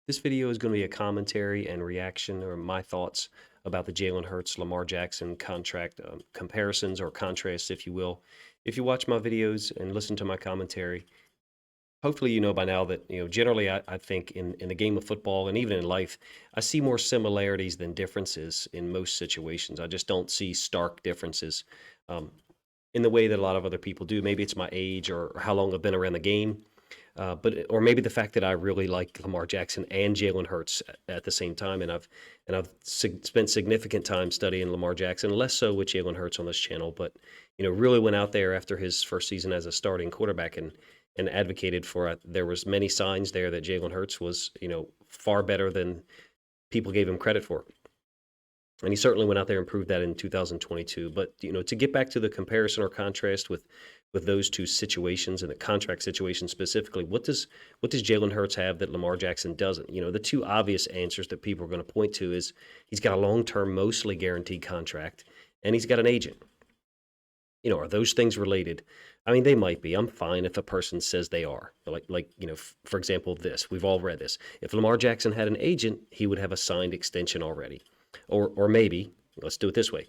This video is going to be a commentary and reaction or my thoughts about the Jalen Hurts Lamar Jackson contract comparisons or contrasts, if you will. If you watch my videos and listen to my commentary, hopefully you know by now that generally I think in the game of football and even in life, I see more similarities than differences in most situations. I just don't see stark differences um, in the way that a lot of other people do. Maybe it's my age or how long I've been around the game. Or maybe the fact that I really like Lamar Jackson and Jalen Hurts at the same time, and I've spent significant time studying Lamar Jackson, less so with Jalen Hurts on this channel, but really went out there after his first season as a starting quarterback and advocated for. There was many signs there that Jalen Hurts was far better than people gave him credit for. And he certainly went out there and proved that in 2022. But to get back to the comparison or contrast with those two situations and the contract situation specifically, what does Jalen Hurts have that Lamar Jackson doesn't? The two obvious answers that people are going to point to is he's got a long-term, mostly guaranteed contract, and he's got an agent. Are those things related? I mean, they might be. I'm fine if a person says they are. For example, this. We've all read this. If Lamar Jackson had an agent, he would have a signed extension already. Or maybe, let's do it this way.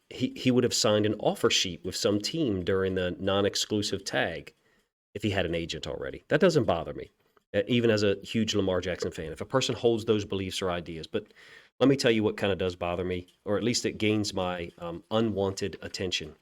He would have signed an offer sheet with some team during the non-exclusive tag if he had an agent already. That doesn't bother me, even as a huge Lamar Jackson fan. If a person holds those beliefs or ideas, but let me tell you what kind of does bother me, or at least it gains my unwanted attention,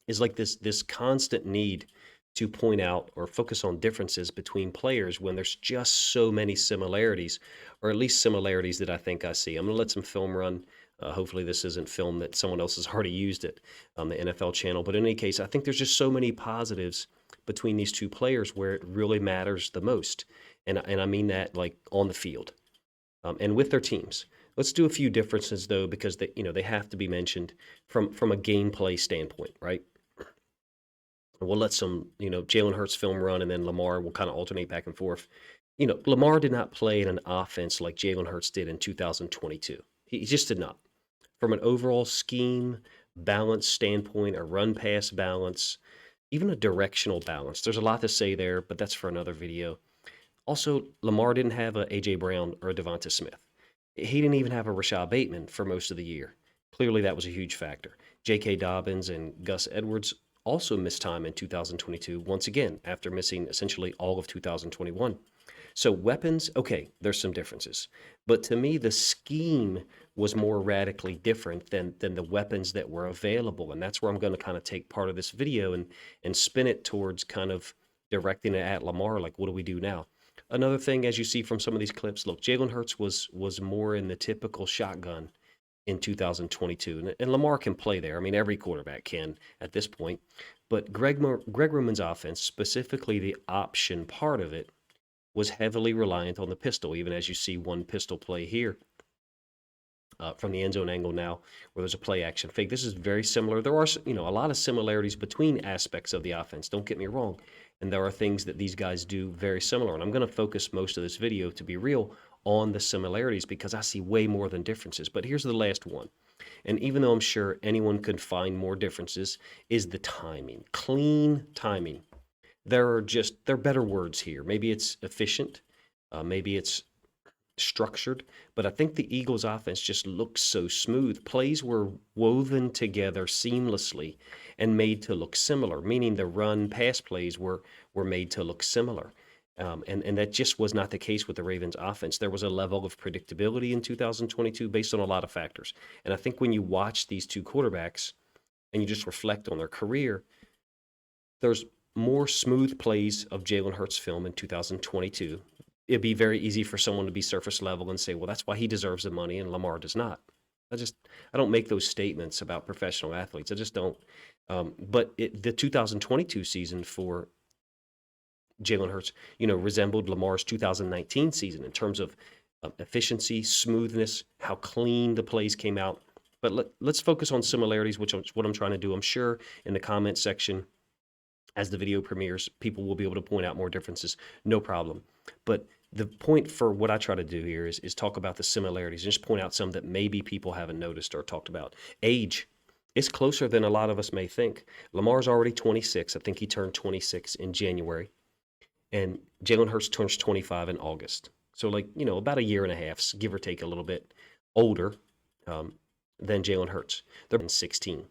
is like this constant need to point out or focus on differences between players when there's just so many similarities, or at least similarities that I think I see. I'm going to let some film run. Hopefully, this isn't film that someone else has already used it on the NFL channel. But in any case, I think there's just so many positives between these two players where it really matters the most. And I mean that like on the field and with their teams. Let's do a few differences though, because they have to be mentioned from a gameplay standpoint, right? We'll let some, Jalen Hurts film run, and then Lamar will kind of alternate back and forth. Lamar did not play in an offense like Jalen Hurts did in 2022. He just did not. From an overall scheme, balance standpoint, a run pass balance, even a directional balance. There's a lot to say there, but that's for another video. Also, Lamar didn't have a A.J. Brown or a Devonta Smith. He didn't even have a Rashad Bateman for most of the year. Clearly, that was a huge factor. J.K. Dobbins and Gus Edwards also missed time in 2022, once again, after missing essentially all of 2021. So weapons, okay, there's some differences. But to me, the scheme was more radically different than the weapons that were available. And that's where I'm going to kind of take part of this video and spin it towards kind of directing it at Lamar, like, what do we do now? Another thing, as you see from some of these clips, look, Jalen Hurts was more in the typical shotgun in 2022. And Lamar can play there. I mean, every quarterback can at this point. But Greg Roman's offense, specifically the option part of it, was heavily reliant on the pistol, even as you see one pistol play here from the end zone angle now, where there's a play action fake. This is very similar. There are, a lot of similarities between aspects of the offense. Don't get me wrong. And there are things that these guys do very similar. And I'm going to focus most of this video, to be real, on the similarities because I see way more than differences. But here's the last one. And even though I'm sure anyone could find more differences, is the timing. Clean timing. They're better words here. Maybe it's efficient. Maybe it's structured, but I think the Eagles offense just looks so smooth. Plays were woven together seamlessly and made to look similar, meaning the run pass plays were made to look similar. And that just was not the case with the Ravens offense. There was a level of predictability in 2022 based on a lot of factors. And I think when you watch these two quarterbacks and you just reflect on their career, there's more smooth plays of Jalen Hurts film in 2022. It'd be very easy for someone to be surface level and say, well, that's why he deserves the money and Lamar does not. I don't make those statements about professional athletes. I just don't. But the 2022 season for Jalen Hurts, resembled Lamar's 2019 season in terms of efficiency, smoothness, how clean the plays came out. But let's focus on similarities, which is what I'm trying to do. I'm sure in the comment section, as the video premieres, people will be able to point out more differences. No problem. But the point for what I try to do here is talk about the similarities and just point out some that maybe people haven't noticed or talked about. Age is closer than a lot of us may think. Lamar's already 26. I think he turned 26 in January. And Jalen Hurts turns 25 in August. So, like, about a year and a half, give or take a little bit older um, than Jalen Hurts. They're in 16.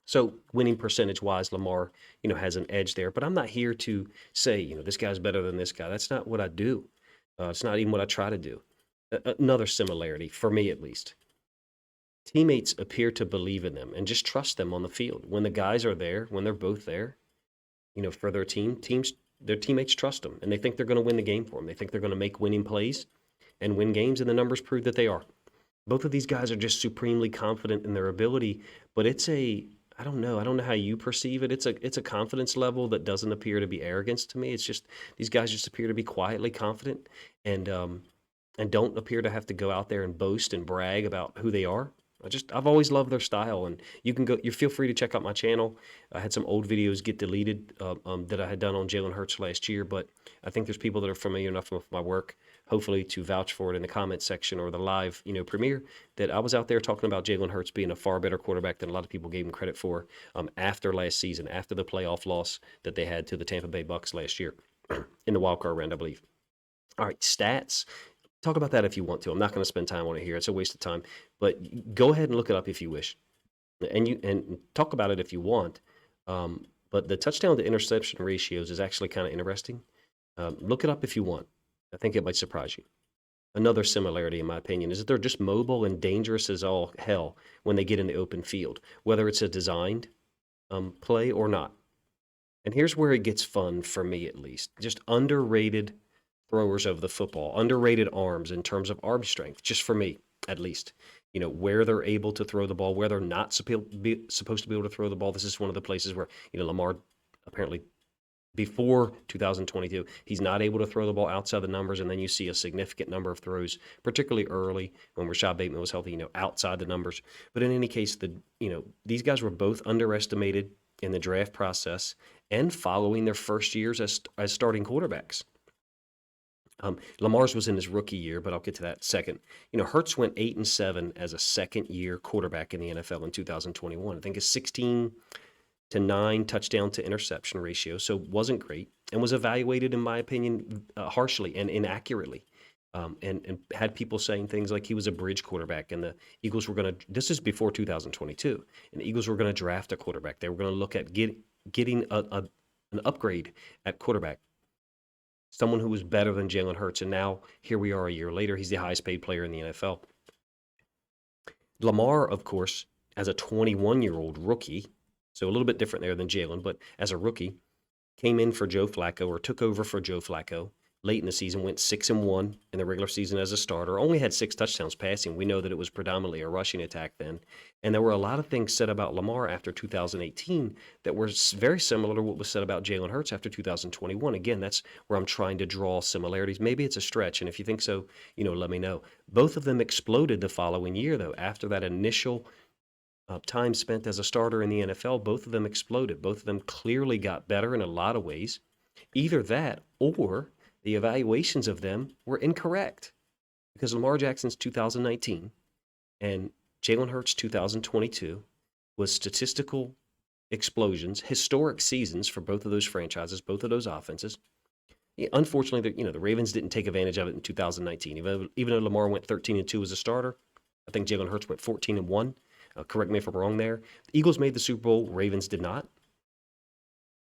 So, winning percentage wise, Lamar, has an edge there. But I'm not here to say, this guy's better than this guy. That's not what I do. It's not even what I try to do. Another similarity, for me at least, teammates appear to believe in them and just trust them on the field. When the guys are there, when they're both there, for their their teammates trust them and they think they're going to win the game for them. They think they're going to make winning plays and win games, and the numbers prove that they are. Both of these guys are just supremely confident in their ability, but I don't know. I don't know how you perceive it. It's a confidence level that doesn't appear to be arrogance to me. It's just these guys just appear to be quietly confident and don't appear to have to go out there and boast and brag about who they are. I've always loved their style, and you feel free to check out my channel. I had some old videos get deleted that I had done on Jalen Hurts last year, but I think there's people that are familiar enough with my work, hopefully to vouch for it in the comment section or the live, premiere, that I was out there talking about Jalen Hurts being a far better quarterback than a lot of people gave him credit for after last season, after the playoff loss that they had to the Tampa Bay Bucks last year in the wild card round, I believe. All right, stats. Talk about that if you want to. I'm not going to spend time on it here. It's a waste of time. But go ahead and look it up if you wish, and talk about it if you want. But the touchdown to interception ratios is actually kind of interesting. Look it up if you want. I think it might surprise you. Another similarity, in my opinion, is that they're just mobile and dangerous as all hell when they get in the open field, whether it's a designed play or not. And here's where it gets fun for me, at least. Just underrated throwers of the football, underrated arms in terms of arm strength, just for me, at least. Where they're able to throw the ball, where they're not supposed to be able to throw the ball. This is one of the places where, Lamar apparently before 2022, he's not able to throw the ball outside the numbers, and then you see a significant number of throws, particularly early when Rashad Bateman was healthy, outside the numbers. But in any case, these guys were both underestimated in the draft process and following their first years as starting quarterbacks. Lamar's was in his rookie year, but I'll get to that second. Hurts went 8-7 as a second-year quarterback in the NFL in 2021. I think his 16-9 touchdown to interception ratio, so wasn't great, and was evaluated, in my opinion, harshly and inaccurately. And had people saying things like he was a bridge quarterback, and the Eagles were going to. This is before 2022, and the Eagles were going to draft a quarterback. They were going to look at getting an upgrade at quarterback, someone who was better than Jalen Hurts. And now here we are a year later. He's the highest paid player in the NFL. Lamar, of course, as a 21-year-old rookie, so a little bit different there than Jalen, but as a rookie, came in for Joe Flacco, or took over for Joe Flacco late in the season, went 6-1 in the regular season as a starter, only had 6 touchdowns passing. We know that it was predominantly a rushing attack then. And there were a lot of things said about Lamar after 2018 that were very similar to what was said about Jalen Hurts after 2021. Again, that's where I'm trying to draw similarities. Maybe it's a stretch, and if you think so, let me know. Both of them exploded the following year, though. After that initial time spent as a starter in the NFL, both of them exploded. Both of them clearly got better in a lot of ways. Either that or the evaluations of them were incorrect, because Lamar Jackson's 2019 and Jalen Hurts' 2022 was statistical explosions, historic seasons for both of those franchises, both of those offenses. Unfortunately, the Ravens didn't take advantage of it in 2019. Even though Lamar went 13-2 as a starter, I think Jalen Hurts went 14-1. Correct me if I'm wrong there. The Eagles made the Super Bowl. Ravens did not.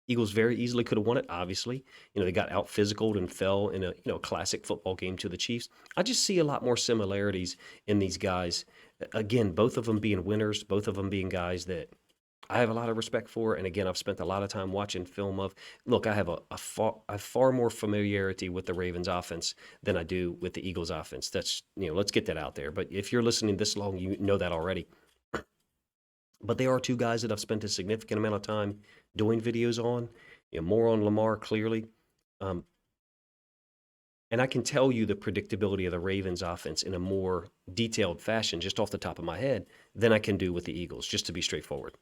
Eagles very easily could have won it, obviously. They got out physicaled and fell in a classic football game to the Chiefs. I just see a lot more similarities in these guys. Again, both of them being winners, both of them being guys that I have a lot of respect for. And again, I've spent a lot of time watching film of. Look, I have a far more familiarity with the Ravens offense than I do with the Eagles offense. That's, let's get that out there. But if you're listening this long, you know that already. But they are two guys that I've spent a significant amount of time doing videos on, more on Lamar clearly. And I can tell you the predictability of the Ravens offense in a more detailed fashion, just off the top of my head, than I can do with the Eagles, just to be straightforward.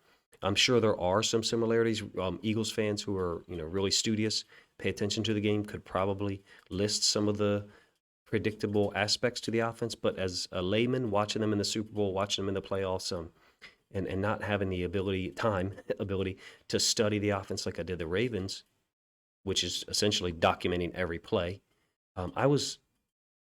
I'm sure there are some similarities. Eagles fans who are, really studious, pay attention to the game, could probably list some of the predictable aspects to the offense. But as a layman, watching them in the Super Bowl, watching them in the playoffs, and not having the ability to study the offense like I did the Ravens, which is essentially documenting every play, I was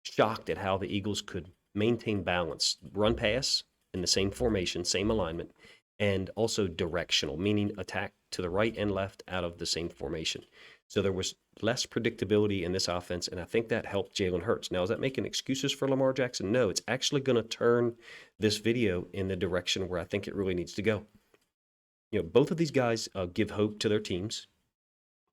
shocked at how the Eagles could maintain balance, run pass in the same formation, same alignment, and also directional, meaning attack to the right and left out of the same formation. So there was less predictability in this offense, and I think that helped Jalen Hurts. Now, is that making excuses for Lamar Jackson? No, it's actually going to turn this video in the direction where I think it really needs to go. Both of these guys give hope to their teams.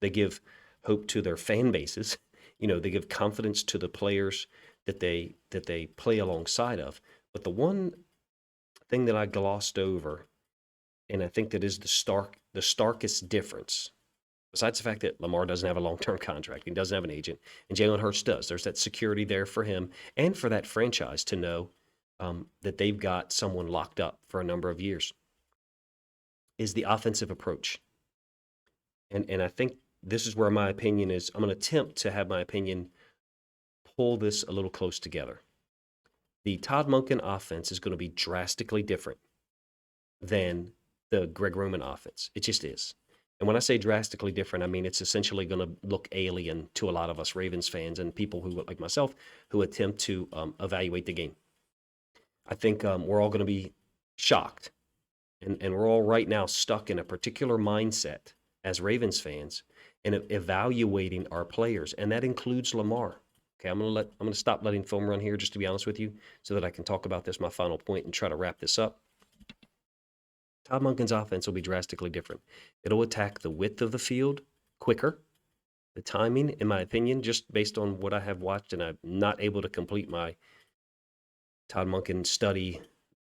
They give hope to their fan bases. They give confidence to the players that they play alongside of. But the one thing that I glossed over, and I think that is the starkest difference, besides the fact that Lamar doesn't have a long-term contract, he doesn't have an agent, and Jalen Hurts does. There's that security there for him and for that franchise to know that they've got someone locked up for a number of years, is the offensive approach. And I think this is where my opinion is. I'm going to attempt to have my opinion pull this a little close together. The Todd Monken offense is going to be drastically different than the Greg Roman offense. It just is. And when I say drastically different, I mean it's essentially going to look alien to a lot of us Ravens fans and people who, like myself, who attempt to evaluate the game. I think we're all going to be shocked, and we're all right now stuck in a particular mindset as Ravens fans and evaluating our players, and that includes Lamar. Okay, I'm gonna stop letting film run here, just to be honest with you, so that I can talk about this, my final point, and try to wrap this up. Todd Monken's offense will be drastically different. It'll attack the width of the field quicker. The timing, in my opinion, just based on what I have watched, and I'm not able to complete my Todd Monken study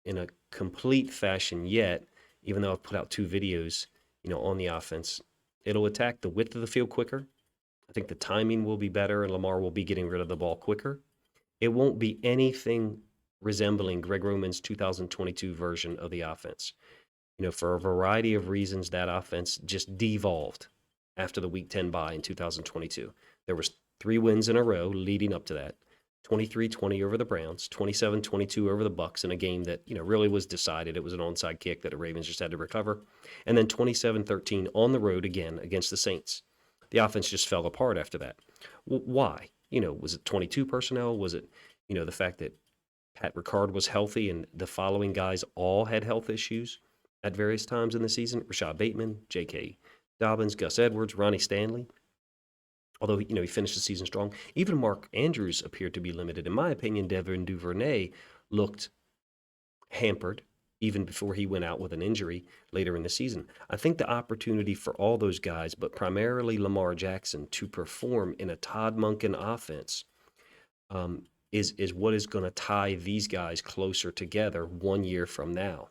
in a complete fashion yet, even though I've put out 2 videos, on the offense. It'll attack the width of the field quicker. I think the timing will be better, and Lamar will be getting rid of the ball quicker. It won't be anything resembling Greg Roman's 2022 version of the offense. For a variety of reasons, that offense just devolved after the Week 10 bye in 2022. There was 3 wins in a row leading up to that. 23-20 over the Browns, 27-22 over the Bucks in a game that, really was decided. It was an onside kick that the Ravens just had to recover. And then 27-13 on the road again against the Saints. The offense just fell apart after that. Why? Was it 22 personnel? Was it, the fact that Pat Ricard was healthy and the following guys all had health issues at various times in the season? Rashad Bateman, J.K. Dobbins, Gus Edwards, Ronnie Stanley. Although, he finished the season strong. Even Mark Andrews appeared to be limited. In my opinion, Devin Duvernay looked hampered even before he went out with an injury later in the season. I think the opportunity for all those guys, but primarily Lamar Jackson, to perform in a Todd Monken offense is what is going to tie these guys closer together 1 year from now.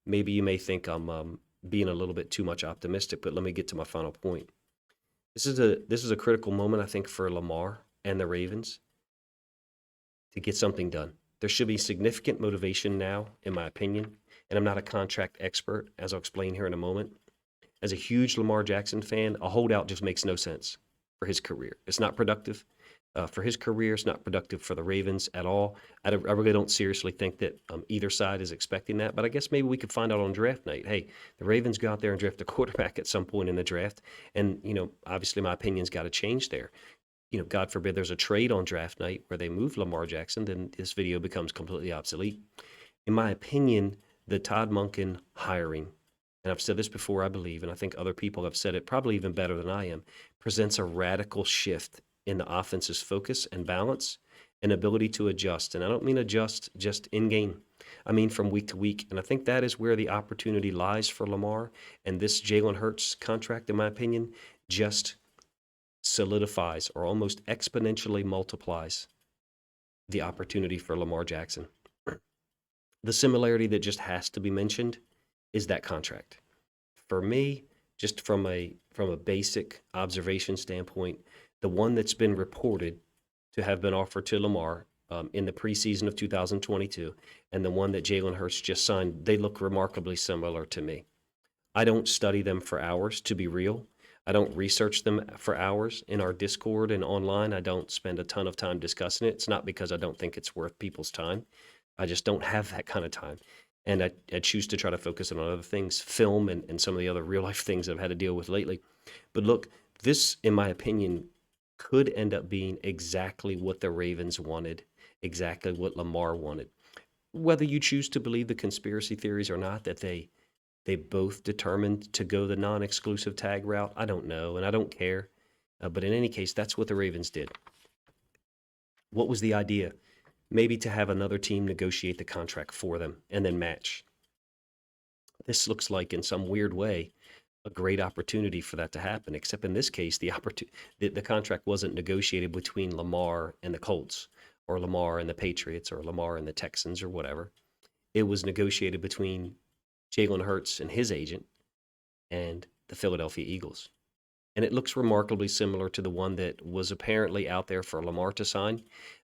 Maybe you may think I'm being a little bit too much optimistic, but let me get to my final point. This is a critical moment, I think, for Lamar and the Ravens to get something done. There should be significant motivation now, in my opinion, and I'm not a contract expert, as I'll explain here in a moment. As a huge Lamar Jackson fan, a holdout just makes no sense for his career. It's not productive for his career. It's not productive for the Ravens at all. I really don't seriously think that either side is expecting that, but I guess maybe we could find out on draft night. Hey, the Ravens go out there and draft a quarterback at some point in the draft, and, obviously my opinion's got to change there. God forbid there's a trade on draft night where they move Lamar Jackson, then this video becomes completely obsolete. In my opinion, the Todd Monken hiring, and I've said this before, I believe, and I think other people have said it probably even better than I am, presents a radical shift in the offense's focus and balance and ability to adjust. And I don't mean adjust just in game. I mean from week to week. And I think that is where the opportunity lies for Lamar. And this Jalen Hurts contract, in my opinion, just solidifies or almost exponentially multiplies the opportunity for Lamar Jackson. The similarity that just has to be mentioned is that contract. For me, just from a basic observation standpoint, the one that's been reported to have been offered to Lamar in the preseason of 2022 and the one that Jalen Hurts just signed, they look remarkably similar to me. I don't study them for hours, to be real. I don't research them for hours in our Discord and online. I don't spend a ton of time discussing it. It's not because I don't think it's worth people's time. I just don't have that kind of time. And I choose to try to focus on other things, film and some of the other real life things I've had to deal with lately. But look, this, in my opinion, could end up being exactly what the Ravens wanted, exactly what Lamar wanted. Whether you choose to believe the conspiracy theories or not, that they both determined to go the non-exclusive tag route, I don't know, and I don't care. But in any case, that's what the Ravens did. What was the idea? Maybe to have another team negotiate the contract for them and then match. This looks like, in some weird way, a great opportunity for that to happen. Except in this case, the contract wasn't negotiated between Lamar and the Colts, or Lamar and the Patriots, or Lamar and the Texans, or whatever. It was negotiated between Jalen Hurts and his agent and the Philadelphia Eagles. And it looks remarkably similar to the one that was apparently out there for Lamar to sign,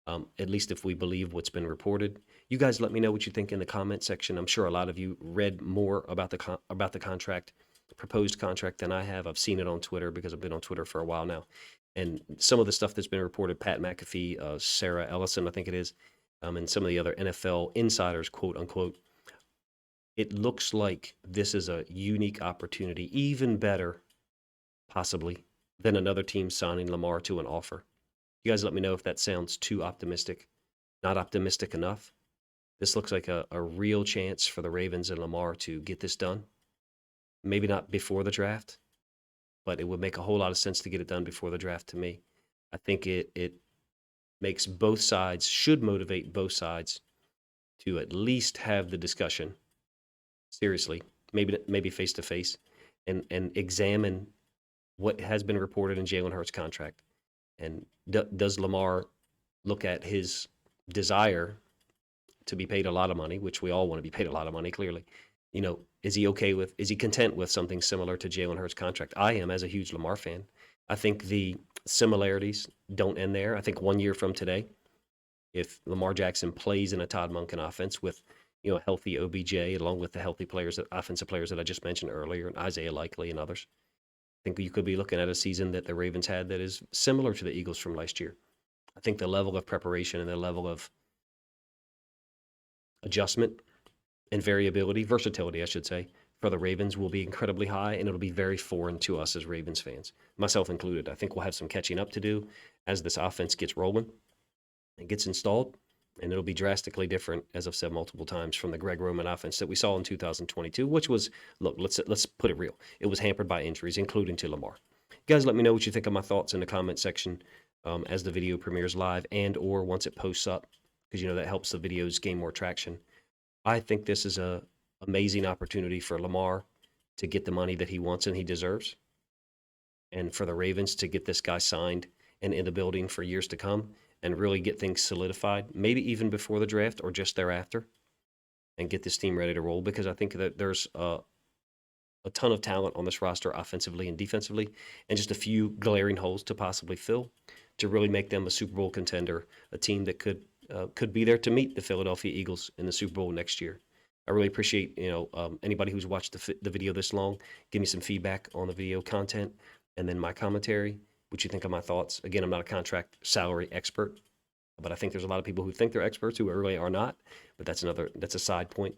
at least if we believe what's been reported. You guys let me know what you think in the comment section. I'm sure a lot of you read more about the contract, proposed contract, than I have. I've seen it on Twitter because I've been on Twitter for a while now. And some of the stuff that's been reported, Pat McAfee, Sarah Ellison, I think it is, and some of the other NFL insiders, quote unquote, it looks like this is a unique opportunity, even better, possibly, than another team signing Lamar to an offer. You guys let me know if that sounds too optimistic, not optimistic enough. This looks like a real chance for the Ravens and Lamar to get this done. Maybe not before the draft, but it would make a whole lot of sense to get it done before the draft to me. I think it makes both sides, should motivate both sides to at least have the discussion seriously, maybe face to face, and examine what has been reported in Jalen Hurts' contract. And does Lamar look at his desire to be paid a lot of money, which we all want to be paid a lot of money, clearly? Is he content with something similar to Jalen Hurts' contract? I am, as a huge Lamar fan. I think the similarities don't end there. I think 1 year from today, if Lamar Jackson plays in a Todd Monken offense with, a healthy OBJ, along with the healthy offensive players that I just mentioned earlier, and Isaiah Likely and others, I think you could be looking at a season that the Ravens had that is similar to the Eagles from last year. I think the level of preparation and the level of adjustment and versatility, I should say, for the Ravens will be incredibly high, and it'll be very foreign to us as Ravens fans, myself included. I think we'll have some catching up to do as this offense gets rolling and gets installed, and it'll be drastically different, as I've said multiple times, from the Greg Roman offense that we saw in 2022, which was, look, let's put it real. It was hampered by injuries, including to Lamar. You guys let me know what you think of my thoughts in the comment section as the video premieres live and or once it posts up, because that helps the videos gain more traction. I think this is a amazing opportunity for Lamar to get the money that he wants and he deserves, and for the Ravens to get this guy signed and in the building for years to come and really get things solidified, maybe even before the draft or just thereafter, and get this team ready to roll, because I think that there's a ton of talent on this roster offensively and defensively, and just a few glaring holes to possibly fill to really make them a Super Bowl contender, a team that could be there to meet the Philadelphia Eagles in the Super Bowl next year. I really appreciate anybody who's watched the video this long. Give me some feedback on the video content and then my commentary. What you think of my thoughts? Again, I'm not a contract salary expert, but I think there's a lot of people who think they're experts who really are not. But that's a side point.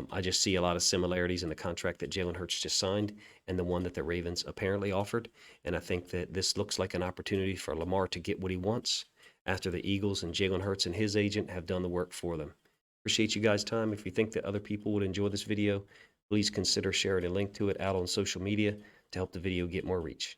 I just see a lot of similarities in the contract that Jalen Hurts just signed and the one that the Ravens apparently offered. And I think that this looks like an opportunity for Lamar to get what he wants after the Eagles and Jalen Hurts and his agent have done the work for them. Appreciate you guys' time. If you think that other people would enjoy this video, please consider sharing a link to it out on social media to help the video get more reach.